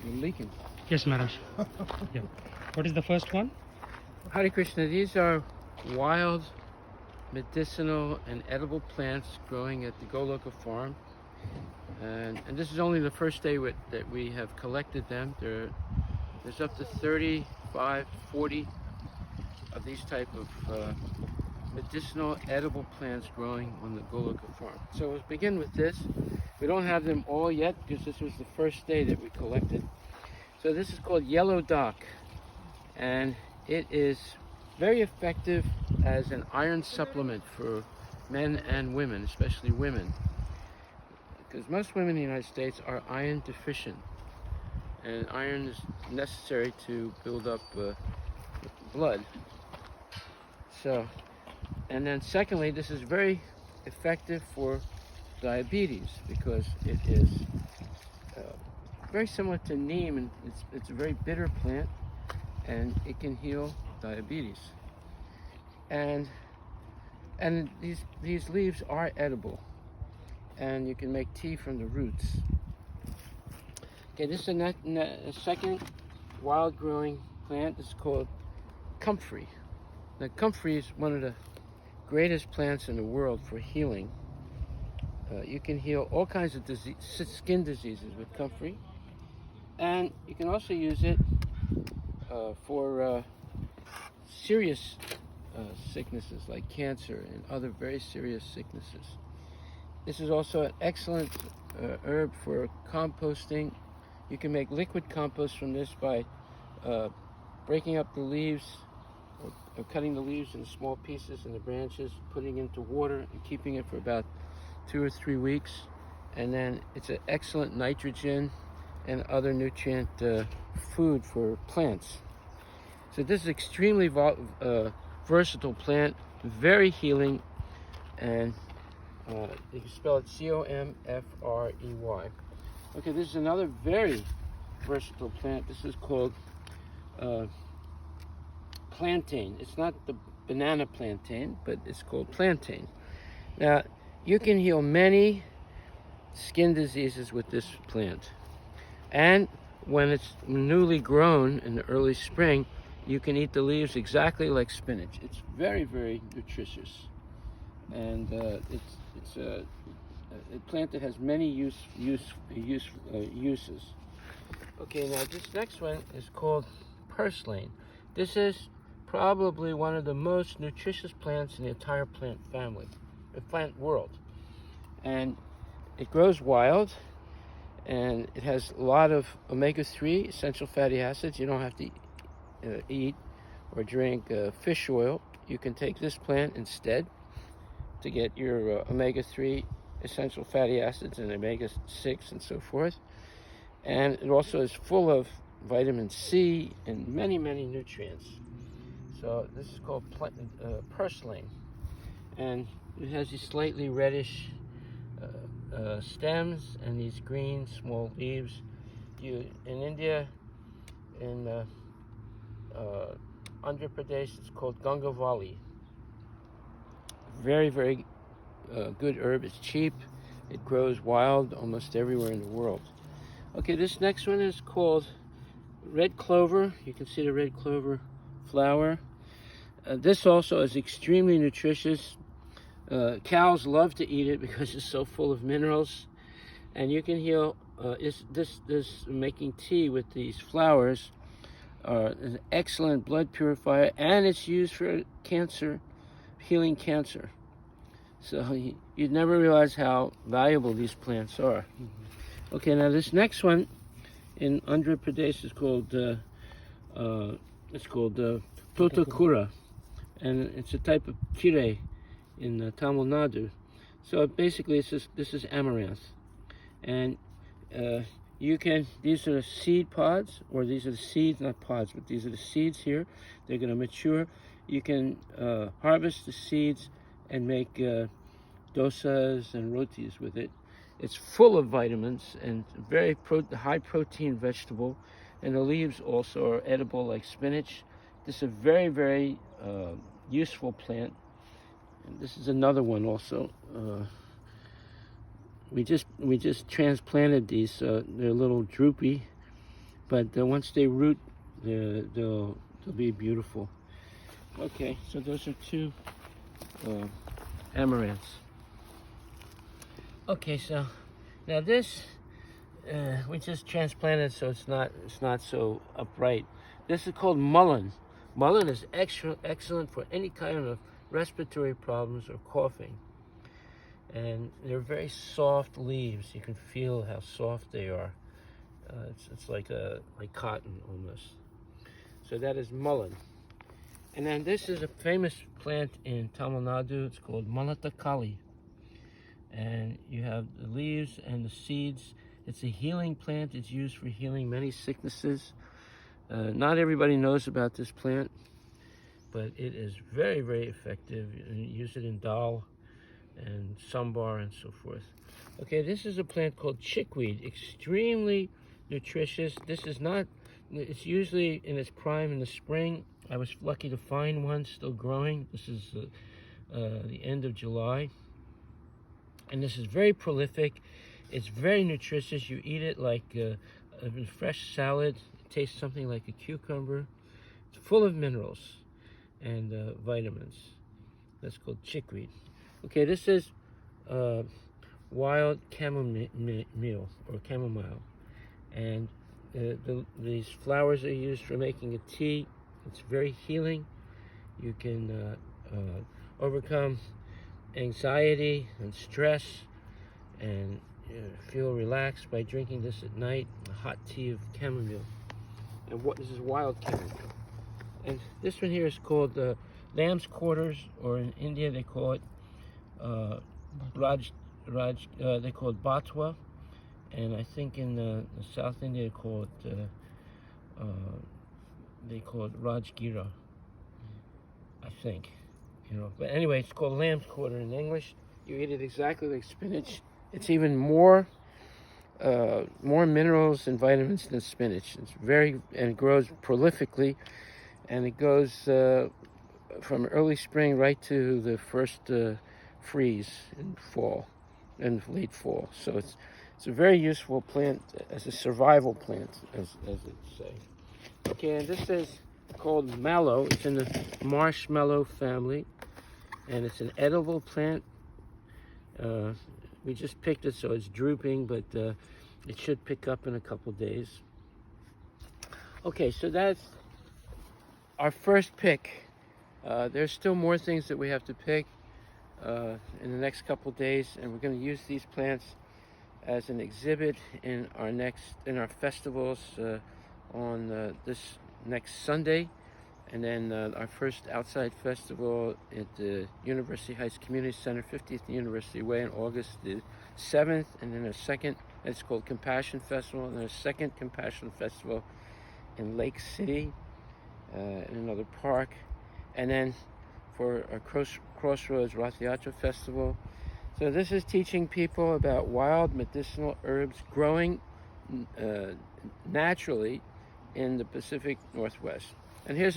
You're leaking. Yes, Maharaj. Yeah. What is the first one? Hare Krishna, these are wild, medicinal, and edible plants growing at the Goloka farm. And this is only the first day that we have collected them. There's up to 35, 40 of these type of medicinal, edible plants growing on the Goloka farm. So let's begin with this. We don't have them all yet because this was the first day that we collected. So this is called yellow dock, and it is very effective as an iron supplement for men and women, especially women, because most women in the United States are iron deficient, and iron is necessary to build up blood. So, and then secondly, this is very effective for diabetes because it is very similar to neem, and it's a very bitter plant, and it can heal diabetes. And these leaves are edible, and you can make tea from the roots. Okay, this is a second wild growing plant. This is called comfrey. Now, comfrey is one of the greatest plants in the world for healing. You can heal all kinds of skin diseases with comfrey, and you can also use it for serious sicknesses like cancer and other very serious sicknesses. This is also an excellent herb for composting. You can make liquid compost from this by breaking up the leaves or cutting the leaves into small pieces and the branches, putting into water and keeping it for about 2 or 3 weeks. And then it's an excellent nitrogen and other nutrient food for plants. So this is extremely versatile plant, very healing, and you can spell it C-O-M-F-R-E-Y. Okay, this is another very versatile plant. This is called plantain. It's not the banana plantain, but it's called plantain. Now, you can heal many skin diseases with this plant. And when it's newly grown in the early spring, you can eat the leaves exactly like spinach. It's very, very nutritious. And it's a plant that has many uses. Okay, now this next one is called purslane. This is probably one of the most nutritious plants in the entire plant family, the plant world. And it grows wild, and it has a lot of omega-3 essential fatty acids. You don't have to eat or drink fish oil. You can take this plant instead to get your omega-3 essential fatty acids and omega-6 and so forth. And it also is full of vitamin C and many, many nutrients. So this is called purslane. And it has these slightly reddish stems and these green small leaves. In India, in Andhra Pradesh, it's called Gangavali. Very, very good herb. It's cheap. It grows wild almost everywhere in the world. Okay, this next one is called red clover. You can see the red clover flower. This also is extremely nutritious. Cows love to eat it because it's so full of minerals, and you can heal. This making tea with these flowers is an excellent blood purifier, and it's used for cancer, healing cancer. So you'd never realize how valuable these plants are. Okay, now this next one in Andhra Pradesh is called Totakura, and it's a type of kire in Tamil Nadu. So basically, this is amaranth, and these are the seed pods, or these are the seeds, not pods, but these are the seeds here. They're going to mature. You can harvest the seeds and make dosas and rotis with it. It's full of vitamins and very high protein vegetable, and the leaves also are edible like spinach. This is a very, very useful plant. And this is another one also. We just transplanted these. They're a little droopy, but once they root, they'll be beautiful. Okay, so those are two amaranths. Okay, so now this we just transplanted, so it's not so upright. This is called mullein. Mullein is excellent for any kind of respiratory problems or coughing. And they're very soft leaves. You can feel how soft they are. It's like cotton almost. So that is mullein. And then this is a famous plant in Tamil Nadu. It's called Malatakali. And you have the leaves and the seeds. It's a healing plant. It's used for healing many sicknesses. Not everybody knows about this plant, but it is very, very effective. You use it in dal and sambar and so forth. Okay, this is a plant called chickweed. Extremely nutritious. This is not, it's usually in its prime in the spring. I was lucky to find one still growing. This is the end of July. And this is very prolific. It's very nutritious. You eat it like a fresh salad. It tastes something like a cucumber. It's full of minerals and vitamins. That's called chickweed. Okay, this is wild chamomile or chamomile. And these flowers are used for making a tea. It's very healing. You can overcome anxiety and stress and feel relaxed by drinking this at night, a hot tea of chamomile. And this is wild chamomile. And this one here is called lamb's quarters, or in India they call it they call it batwa, and I think in the South India they call it rajgira, I think. But anyway, it's called lamb's quarter in English. You eat it exactly like spinach. It's even more minerals and vitamins than spinach. And it grows prolifically, and it goes from early spring right to the first freeze in fall, in late fall. So it's a very useful plant as a survival plant, as it say. Okay, and this is called mallow. It's in the marshmallow family, and it's an edible plant. We just picked it, so it's drooping, but it should pick up in a couple days. Okay, so that's our first pick. There's still more things that we have to pick in the next couple days, and we're going to use these plants as an exhibit in our festivals on this next Sunday, and then our first outside festival at the University Heights Community Center, 50th University Way, on August the 7th, and then a second, it's called Compassion Festival, and then a second Compassion Festival in Lake City, in another park, and then for our Crossroads Rath Yatra Festival. So this is teaching people about wild medicinal herbs growing naturally in the Pacific Northwest. And here's